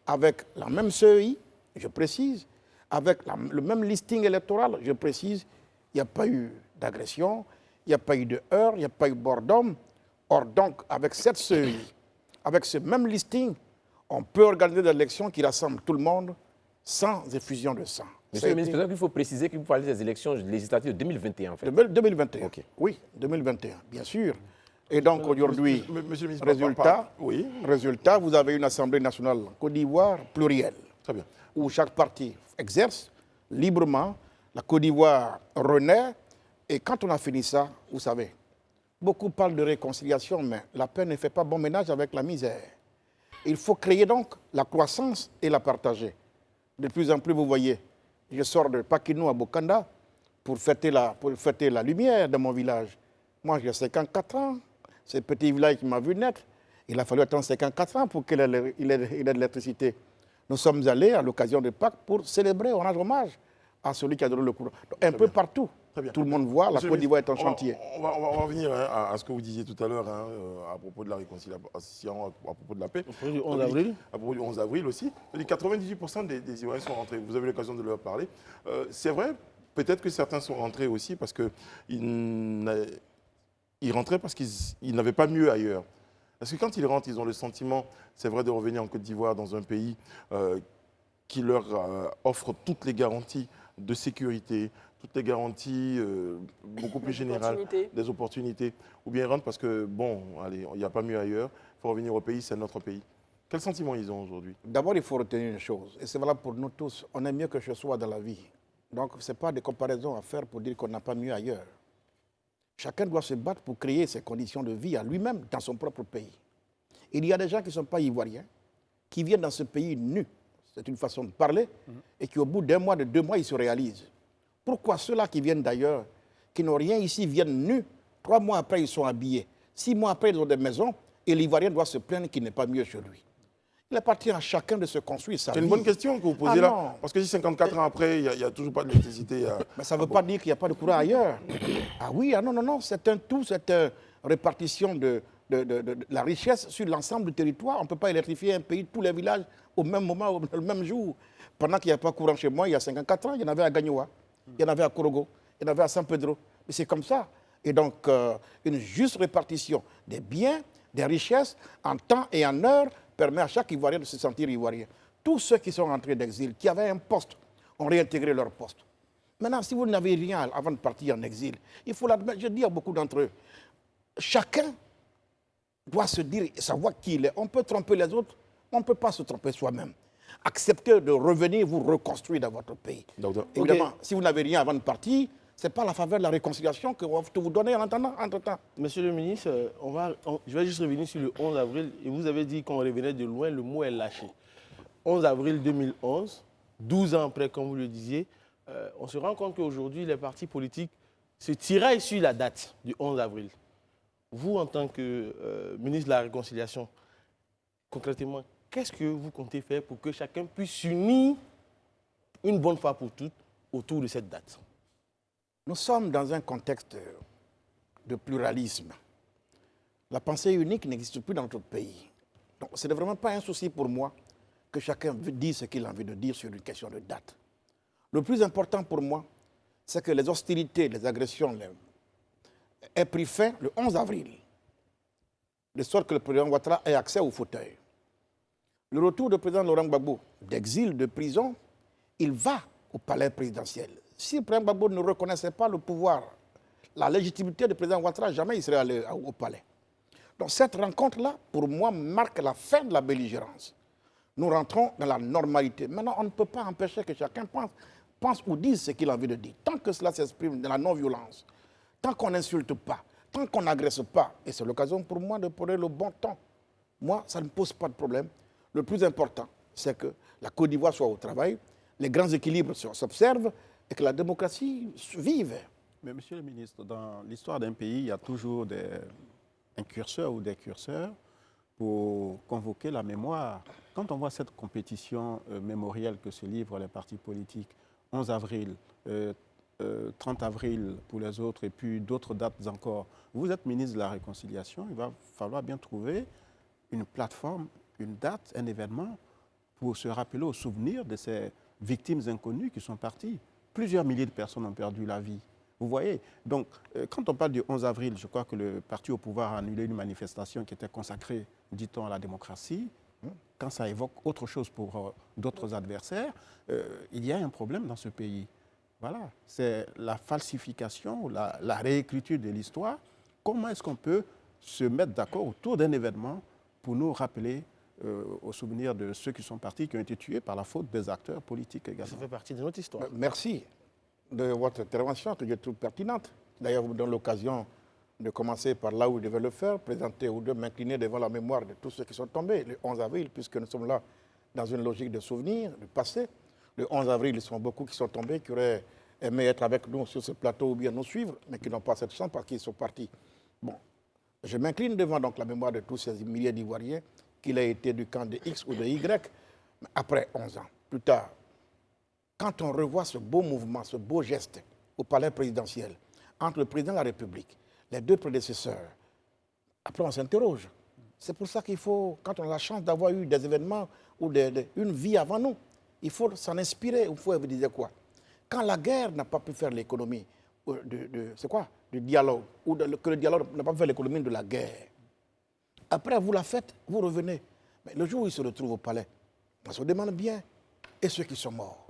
avec la même CEI, je précise, avec le même listing électoral, je précise. Il n'y a pas eu d'agression, il n'y a pas eu de heurts, il n'y a pas eu bordom. Or donc, avec cette CEI, avec ce même listing, on peut organiser des élections qui rassemblent tout le monde sans effusion de sang. Monsieur le ministre, peut-être qu'il faut préciser que vous parlez des élections législatives de 2021, en fait. 2021, okay. Oui, 2021, bien sûr. Et donc aujourd'hui, Monsieur le ministre, résultat, vous avez une Assemblée nationale en Côte d'Ivoire plurielle. Très bien. où chaque parti exerce librement. La Côte d'Ivoire renaît. Et quand on a fini ça, vous savez, beaucoup parlent de réconciliation, mais la paix ne fait pas bon ménage avec la misère. Il faut créer donc la croissance et la partager. De plus en plus, vous voyez, je sors de Pakinou à Bokanda pour fêter la lumière de mon village. Moi, j'ai 54 ans. C'est le petit village qui m'a vu naître. Il a fallu attendre 54 ans pour qu'il ait de l'électricité. Nous sommes allés à l'occasion de Pâques pour célébrer, rendre hommage à celui qui a donné le courant. Un peu partout. Tout le monde voit, la Côte d'Ivoire est en chantier. On va revenir à ce que vous disiez tout à l'heure à propos de la réconciliation, à propos de la paix. Au propos du 11 avril. À propos du 11 avril aussi. 98% des Ivoiriens sont rentrés. Vous avez l'occasion de leur parler. C'est vrai, peut-être que certains sont rentrés aussi parce qu'ils rentraient parce qu'ils n'avaient pas mieux ailleurs. Parce que quand ils rentrent, ils ont le sentiment, c'est vrai, de revenir en Côte d'Ivoire dans un pays qui leur offre toutes les garanties de sécurité, toutes les garanties beaucoup plus générales, des opportunités. Ou bien ils rentrent parce que, bon, allez, il n'y a pas mieux ailleurs, il faut revenir au pays, c'est notre pays. Quel sentiment ils ont aujourd'hui? D'abord, il faut retenir une chose, et c'est valable pour nous tous, on aime mieux que je sois dans la vie. Donc, ce n'est pas des comparaisons à faire pour dire qu'on n'a pas mieux ailleurs. Chacun doit se battre pour créer ses conditions de vie à lui-même dans son propre pays. Il y a des gens qui ne sont pas ivoiriens, qui viennent dans ce pays nus, c'est une façon de parler, et qui au bout d'un mois, de 2 mois, ils se réalisent. Pourquoi ceux-là qui viennent d'ailleurs, qui n'ont rien ici, viennent nus, 3 mois après, ils sont habillés, 6 mois après, ils ont des maisons, et l'Ivoirien doit se plaindre qu'il n'est pas mieux chez lui. Il appartient à chacun de se construire sa vie. C'est une bonne question que vous posez là. Parce que si 54 ans après, il n'y a toujours pas d'électricité. Mais ça ne veut pas dire qu'il n'y a pas de courant ailleurs. Ah oui, non, c'est un tout, c'est une répartition de la richesse sur l'ensemble du territoire. On ne peut pas électrifier un pays, tous les villages, au même moment, le même jour. Pendant qu'il n'y a pas de courant chez moi, il y a 54 ans, il y en avait à Gagnoa, il y en avait à Korogo, il y en avait à San Pedro. Mais c'est comme ça. Et donc, une juste répartition des biens, des richesses, en temps et en heure, permet à chaque Ivoirien de se sentir Ivoirien. Tous ceux qui sont rentrés d'exil, qui avaient un poste, ont réintégré leur poste. Maintenant, si vous n'avez rien avant de partir en exil, il faut l'admettre, je dis à beaucoup d'entre eux, chacun doit se dire, savoir qui il est. On peut tromper les autres, on ne peut pas se tromper soi-même. Acceptez de revenir vous reconstruire dans votre pays. Évidemment, si vous n'avez rien avant de partir, ce n'est pas la faveur de la réconciliation que vous donner en attendant, entre-temps. Monsieur le ministre, je vais juste revenir sur le 11 avril. Et vous avez dit qu'on revenait de loin, le mot est lâché. 11 avril 2011, 12 ans après, comme vous le disiez, on se rend compte qu'aujourd'hui, les partis politiques se tiraillent sur la date du 11 avril. Vous, en tant que ministre de la Réconciliation, concrètement, qu'est-ce que vous comptez faire pour que chacun puisse s'unir une bonne fois pour toutes autour de cette date? Nous sommes dans un contexte de pluralisme. La pensée unique n'existe plus dans notre pays. Donc, ce n'est vraiment pas un souci pour moi que chacun dise ce qu'il a envie de dire sur une question de date. Le plus important pour moi, c'est que les hostilités, les agressions aient pris fin le 11 avril, de sorte que le président Ouattara ait accès au fauteuil. Le retour du président Laurent Gbagbo d'exil, de prison, il va au palais présidentiel. Si le président Gbagbo ne reconnaissait pas le pouvoir, la légitimité du président Ouattara, jamais il serait allé au palais. Donc cette rencontre-là, pour moi, marque la fin de la belligérance. Nous rentrons dans la normalité. Maintenant, on ne peut pas empêcher que chacun pense ou dise ce qu'il a envie de dire. Tant que cela s'exprime dans la non-violence, tant qu'on n'insulte pas, tant qu'on n'agresse pas, et c'est l'occasion pour moi de prendre le bon temps. Moi, ça ne pose pas de problème. Le plus important, c'est que la Côte d'Ivoire soit au travail, les grands équilibres s'observent et que la démocratie vive. Mais monsieur le ministre, dans l'histoire d'un pays, il y a toujours un curseur ou des curseurs pour convoquer la mémoire. Quand on voit cette compétition mémorielle que se livrent les partis politiques, 11 avril, 30 avril pour les autres et puis d'autres dates encore, vous êtes ministre de la Réconciliation, il va falloir bien trouver une plateforme, une date, un événement pour se rappeler au souvenir de ces victimes inconnues qui sont parties. Plusieurs milliers de personnes ont perdu la vie. Vous voyez? Donc, quand on parle du 11 avril, je crois que le parti au pouvoir a annulé une manifestation qui était consacrée, dit-on, à la démocratie. Quand ça évoque autre chose pour d'autres adversaires, il y a un problème dans ce pays. Voilà, c'est la falsification, la réécriture de l'histoire. Comment est-ce qu'on peut se mettre d'accord autour d'un événement pour nous rappeler au souvenir de ceux qui sont partis, qui ont été tués par la faute des acteurs politiques également. Ça fait partie de notre histoire. Merci de votre intervention que je trouve pertinente. D'ailleurs, vous me donnez l'occasion de commencer par là où je devais le faire, présenter ou de m'incliner devant la mémoire de tous ceux qui sont tombés le 11 avril, puisque nous sommes là dans une logique de souvenir, du passé. Le 11 avril, il y a beaucoup qui sont tombés, qui auraient aimé être avec nous sur ce plateau ou bien nous suivre, mais qui n'ont pas cette chance parce qu'ils sont partis. Bon, je m'incline devant donc la mémoire de tous ces milliers d'Ivoiriens, qu'il ait été du camp de X ou de Y, mais après 11 ans, plus tard, quand on revoit ce beau mouvement, ce beau geste au palais présidentiel, entre le président de la République, les deux prédécesseurs, après on s'interroge. C'est pour ça qu'il faut, quand on a la chance d'avoir eu des événements ou une vie avant nous, il faut s'en inspirer. Il faut vous dire quoi? Quand la guerre n'a pas pu faire l'économie c'est quoi? Du dialogue, ou que le dialogue n'a pas pu faire l'économie de la guerre. Après, vous la faites, vous revenez. Mais le jour où ils se retrouvent au palais, on se demande bien, et ceux qui sont morts?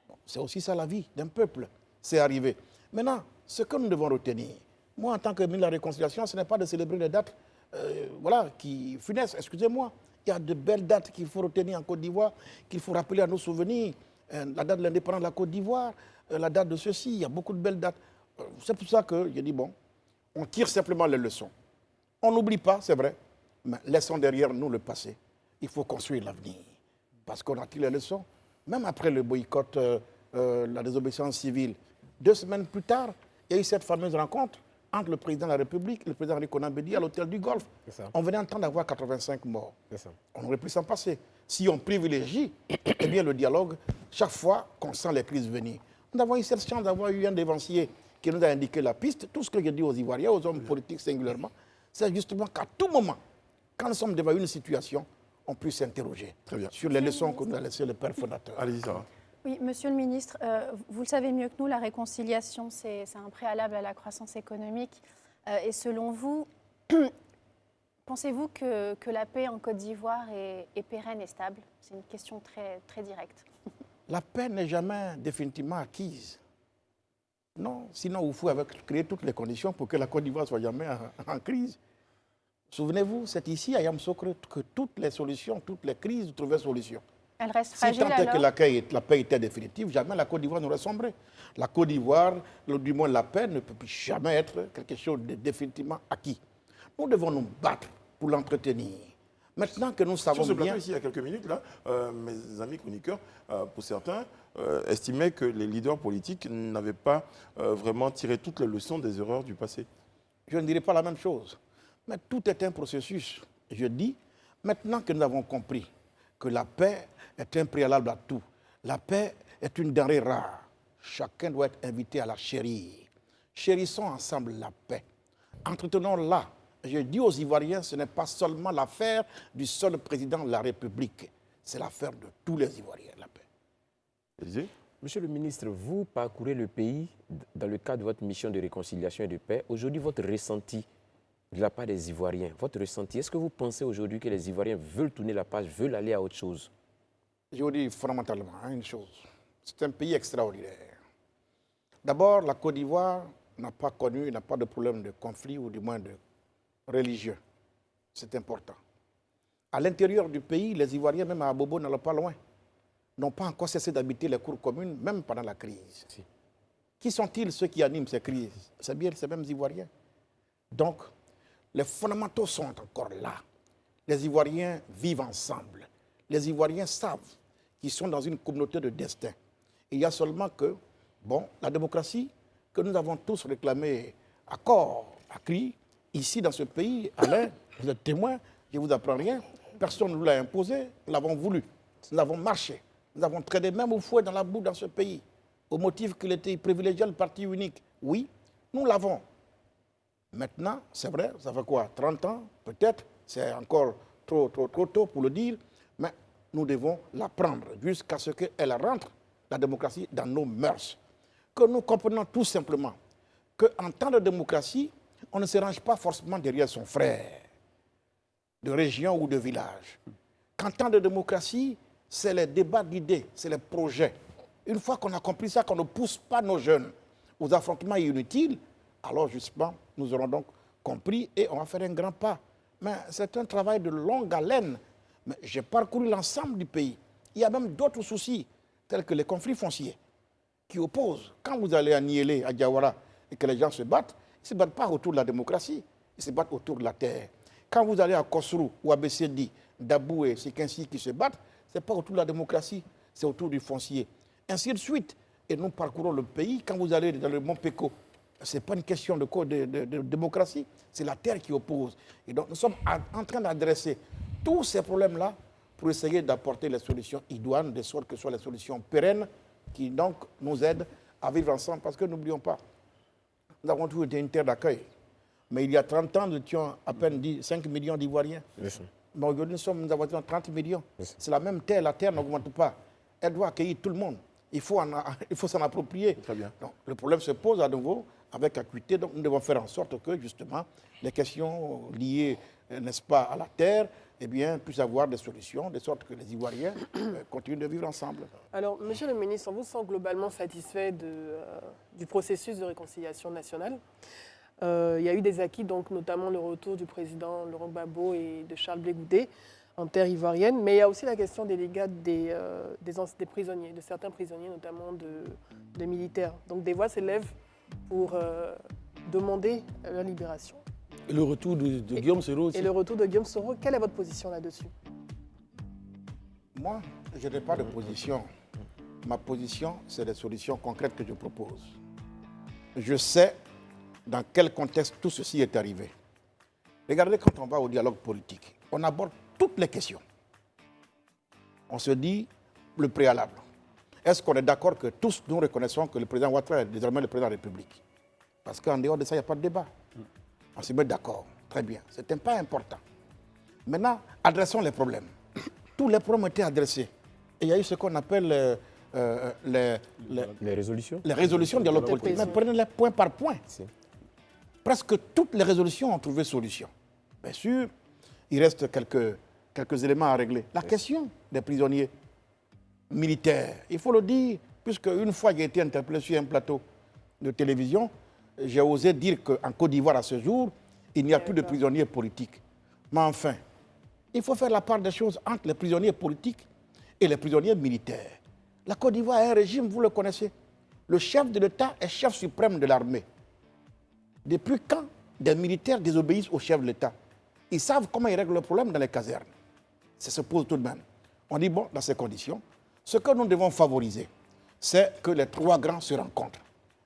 Bon, c'est aussi ça la vie d'un peuple. C'est arrivé. Maintenant, ce que nous devons retenir, moi en tant que ministre de la Réconciliation, ce n'est pas de célébrer les dates qui funestes, excusez-moi. Il y a de belles dates qu'il faut retenir en Côte d'Ivoire, qu'il faut rappeler à nos souvenirs. La date de l'indépendance de la Côte d'Ivoire, la date de ceci, il y a beaucoup de belles dates. C'est pour ça que j'ai dit, bon, on tire simplement les leçons. On n'oublie pas, c'est vrai, mais laissons derrière nous le passé. Il faut construire l'avenir. Parce qu'on a tiré les leçons. Même après le boycott, la désobéissance civile, 2 semaines plus tard, il y a eu cette fameuse rencontre entre le président de la République et le président Rikonan Bedi à l'hôtel du Golfe. On venait entendre d'avoir 85 morts. On aurait pu s'en passer. Si on privilégie eh bien, le dialogue, chaque fois qu'on sent les crises venir. Nous avons eu cette chance d'avoir eu un dévancier qui nous a indiqué la piste. Tout ce que je dis aux Ivoiriens, aux hommes politiques singulièrement, c'est justement qu'à tout moment, quand nous sommes devant une situation, on puisse s'interroger sur les leçons que nous a laissées le père fondateur. Allez-y, Sarah. Oui, Monsieur le Ministre, vous le savez mieux que nous, la réconciliation, c'est un préalable à la croissance économique. Et selon vous, pensez-vous que la paix en Côte d'Ivoire est pérenne et stable? C'est une question très, très directe. La paix n'est jamais définitivement acquise. Non, sinon il faut créer toutes les conditions pour que la Côte d'Ivoire soit jamais en crise. Souvenez-vous, c'est ici à Yamoussoukro que toutes les solutions, toutes les crises trouvaient solution. Elle reste Si fragile tant est alors? que la paix était définitive, jamais la Côte d'Ivoire n'aurait sombré. La Côte d'Ivoire, du moins la paix, ne peut jamais être quelque chose de définitivement acquis. Nous devons nous battre pour l'entretenir. Maintenant que nous savons Sur ce plateau, bien... ici, il y a quelques minutes, là, mes amis chroniqueurs, pour certains, estimaient que les leaders politiques n'avaient pas vraiment tiré toutes les leçons des erreurs du passé. Je ne dirais pas la même chose. Mais tout est un processus. Je dis, maintenant que nous avons compris que la paix est un préalable à tout, la paix est une denrée rare, chacun doit être invité à la chérir. Chérissons ensemble la paix. Entretenons-la. Je dis aux Ivoiriens, ce n'est pas seulement l'affaire du seul président de la République, c'est l'affaire de tous les Ivoiriens, la paix. Élisée ? Monsieur le ministre, vous parcourez le pays dans le cadre de votre mission de réconciliation et de paix. Aujourd'hui, votre ressenti de la part des Ivoiriens, votre ressenti, est-ce que vous pensez aujourd'hui que les Ivoiriens veulent tourner la page, veulent aller à autre chose? Je vous dis fondamentalement une chose, c'est un pays extraordinaire. D'abord, la Côte d'Ivoire n'a pas de problème de conflit ou du moins de religieux. C'est important. À l'intérieur du pays, les Ivoiriens, même à Abobo, n'allent pas loin, n'ont pas encore cessé d'habiter les cours communes, même pendant la crise. Si. Qui sont-ils ceux qui animent ces crises? C'est bien ces mêmes Ivoiriens. Donc, les fondamentaux sont encore là. Les Ivoiriens vivent ensemble. Les Ivoiriens savent qu'ils sont dans une communauté de destin. Il y a seulement que, bon, la démocratie que nous avons tous réclamée à corps, à cri, ici dans ce pays, Alain, vous êtes témoin, je ne vous apprends rien, personne ne nous l'a imposé, nous l'avons voulu, nous avons marché, nous avons traîné même au fouet dans la boue dans ce pays, au motif qu'il était privilégié le parti unique. Oui, nous l'avons. Maintenant, c'est vrai, ça fait quoi, 30 ans, peut-être, c'est encore trop tôt pour le dire, mais nous devons la prendre jusqu'à ce qu'elle rentre, la démocratie, dans nos mœurs. Que nous comprenons tout simplement qu'en temps de démocratie, on ne se range pas forcément derrière son frère, de région ou de village. Qu'en temps de démocratie, c'est les débats d'idées, c'est les projets. Une fois qu'on a compris ça, qu'on ne pousse pas nos jeunes aux affrontements inutiles, alors justement, nous aurons donc compris et on va faire un grand pas. Mais c'est un travail de longue haleine. Mais j'ai parcouru l'ensemble du pays. Il y a même d'autres soucis, tels que les conflits fonciers, qui opposent. Quand vous allez à Niélé, à Diawara, et que les gens se battent, ils ne se battent pas autour de la démocratie, ils se battent autour de la terre. Quand vous allez à Kosrou ou à Bessedi, Dabou et Sikinsi qui se battent, ce n'est pas autour de la démocratie, c'est autour du foncier. Ainsi de suite. Et nous parcourons le pays. Quand vous allez dans le Mont Péco, ce n'est pas une question de démocratie, c'est la terre qui oppose. Et donc nous sommes en train d'adresser tous ces problèmes-là pour essayer d'apporter les solutions idoines, de sorte que ce soit les solutions pérennes qui donc nous aident à vivre ensemble. Parce que n'oublions pas, nous avons toujours été une terre d'accueil. Mais il y a 30 ans, nous étions à peine 5 millions d'Ivoiriens. Mais aujourd'hui, nous avons 30 millions. C'est la même terre, la terre n'augmente pas. Elle doit accueillir tout le monde. Il faut s'en approprier. Très bien. Donc, le problème se pose à nouveau avec acuité. Donc nous devons faire en sorte que, justement, les questions liées, n'est-ce pas, à la terre, eh bien, puissent avoir des solutions, de sorte que les Ivoiriens continuent de vivre ensemble. Alors, Monsieur le ministre, on vous sent globalement satisfait du processus de réconciliation nationale. Il y a eu des acquis, donc notamment le retour du président Laurent Gbagbo et de Charles Blé Goudé en terre ivoirienne, mais il y a aussi la question des légats des prisonniers, de certains prisonniers, notamment de militaires. Donc des voix s'élèvent pour demander leur libération. Et le retour de Guillaume Soro aussi. Et le retour de Guillaume Soro, quelle est votre position là-dessus? Moi, je n'ai pas de position. Ma position, c'est des solutions concrètes que je propose. Je sais dans quel contexte tout ceci est arrivé. Regardez, quand on va au dialogue politique, on aborde toutes les questions. On se dit le préalable. Est-ce qu'on est d'accord que tous nous reconnaissons que le président Ouattara est désormais le président de la République? Parce qu'en dehors de ça, il n'y a pas de débat. On se met d'accord. Très bien. Ce n'était pas important. Maintenant, adressons les problèmes. Tous les problèmes ont été adressés. Et il y a eu ce qu'on appelle Les résolutions. les résolutions du dialogue politique. Mais prenez-les point par point. Presque toutes les résolutions ont trouvé solution. Bien sûr, il reste quelques éléments à régler. La question des prisonniers militaires, il faut le dire, puisque une fois j'ai été interpellé sur un plateau de télévision, j'ai osé dire qu'en Côte d'Ivoire, à ce jour, il n'y a plus de prisonniers politiques. Mais enfin, il faut faire la part des choses entre les prisonniers politiques et les prisonniers militaires. La Côte d'Ivoire a un régime, vous le connaissez. Le chef de l'État est chef suprême de l'armée. Depuis quand des militaires désobéissent au chef de l'État? Ils savent comment ils règlent le problème dans les casernes. Ça se pose tout de même. On dit, bon, dans ces conditions, ce que nous devons favoriser, c'est que les trois grands se rencontrent.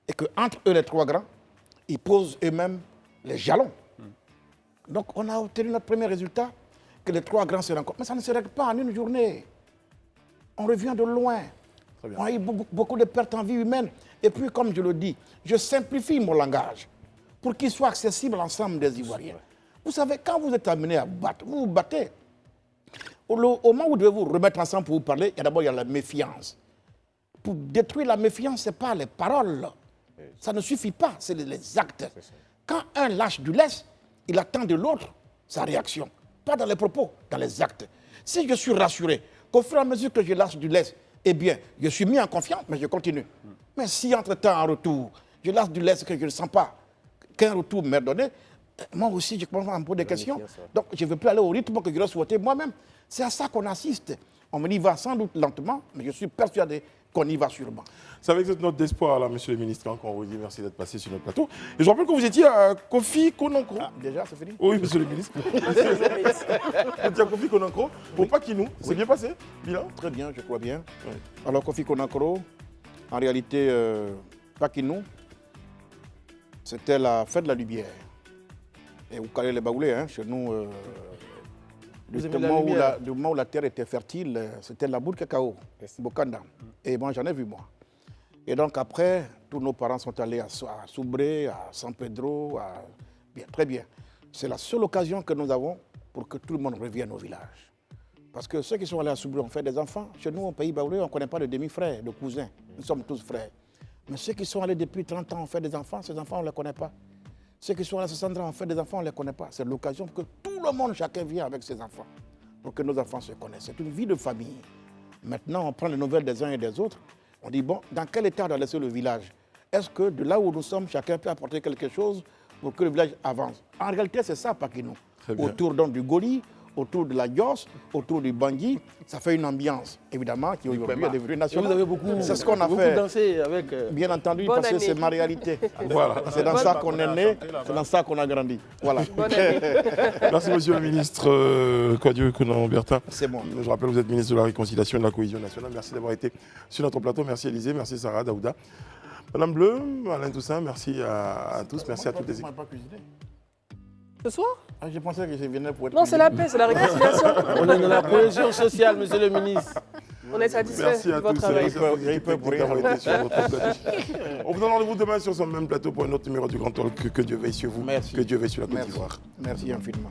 Et qu'entre eux, les trois grands, ils posent eux-mêmes les jalons. Donc, on a obtenu notre premier résultat, que les trois grands se rencontrent. Mais ça ne se règle pas en une journée. On revient de loin. On a eu beaucoup de pertes en vie humaine. Et puis, comme je le dis, je simplifie mon langage pour qu'il soit accessible à l'ensemble des Ivoiriens. Vous savez, quand vous êtes amené à battre, vous vous battez. Au moment où vous devez vous remettre ensemble pour vous parler, d'abord, il y a la méfiance. Pour détruire la méfiance, ce n'est pas les paroles. Ça ne suffit pas, c'est les actes. Quand un lâche du lest, il attend de l'autre sa réaction. Pas dans les propos, dans les actes. Si je suis rassuré qu'au fur et à mesure que je lâche du lest, eh bien, je suis mis en confiance, mais je continue. Mais si entre-temps, en retour, je lâche du lest que je ne sens pas qu'un retour m'est donné, moi aussi, je commence à me poser des questions. Donc, je ne veux plus aller au rythme que je l'ai souhaité moi-même. C'est à ça qu'on assiste. On y va sans doute lentement, mais je suis persuadé qu'on y va sûrement. C'est avec cette note d'espoir, là, monsieur le ministre, qu'on vous dit merci d'être passé sur notre plateau. Et je rappelle que vous étiez à Kofi Konankro. Ah, déjà, c'est fini? Oui, monsieur le ministre. Vous étiez à Kofi Konankro pour Pakinou. C'est bien passé, bilan? Très bien, je crois bien. Oui. Alors, Kofi Konankro, en réalité, Pakinou, c'était la fête de la lumière. Et vous connaissez les baoulés, hein, chez nous, du moment où la terre était fertile, c'était la boule cacao, Bokanda. Et moi, j'en ai vu, moi. Et donc, après, tous nos parents sont allés à Soubré, à San Pedro, bien, très bien. C'est la seule occasion que nous avons pour que tout le monde revienne au village. Parce que ceux qui sont allés à Soubré ont fait des enfants. Chez nous, au pays baoulé, on ne connaît pas de demi-frères, de cousins. Nous sommes tous frères. Mais ceux qui sont allés depuis 30 ans ont fait des enfants, ces enfants, on ne les connaît pas. Ceux qui sont à 60 ans ont fait des enfants, on ne les connaît pas. C'est l'occasion pour que tout le monde, chacun vient avec ses enfants, pour que nos enfants se connaissent. C'est une vie de famille. Maintenant, on prend les nouvelles des uns et des autres. On dit, bon, dans quel état doit laisser le village? Est-ce que de là où nous sommes, chacun peut apporter quelque chose pour que le village avance? En réalité, c'est ça, Pakinou. Autour donc, du Goli, autour de la Dios, autour du Bangui. Ça fait une ambiance, évidemment, qui aujourd'hui est devenue nationale. Vous avez beaucoup, c'est ce qu'on a beaucoup fait. dansé avec... Bien entendu, Bonne parce que année. c'est ma réalité. Voilà. C'est dans ça qu'on est né, c'est dans ça qu'on a grandi. Voilà. Bonne année. Merci, monsieur le ministre Kouadio Konan-Bertin. C'est bon. Je rappelle, vous êtes ministre de la Réconciliation et de la Cohésion nationale. Merci d'avoir été sur notre plateau. Merci, Élisée. Merci, Sarah Daouda. Madame Bleu, Alain Toussaint, merci à tous. Merci à toutes les équipes. Ce soir? Je pensais que je venais pour être... Non, c'est la paix, c'est la réconciliation. On est dans la cohésion sociale, monsieur le ministre. On est satisfait Merci de à votre tous. travail. D'avoir été sur votre plateau. On vous donne rendez-vous demain sur ce même plateau pour un autre numéro du Grand Talk. Que Dieu veille sur vous. Merci. Que Dieu veille sur la Côte Merci. d'Ivoire. Merci infiniment.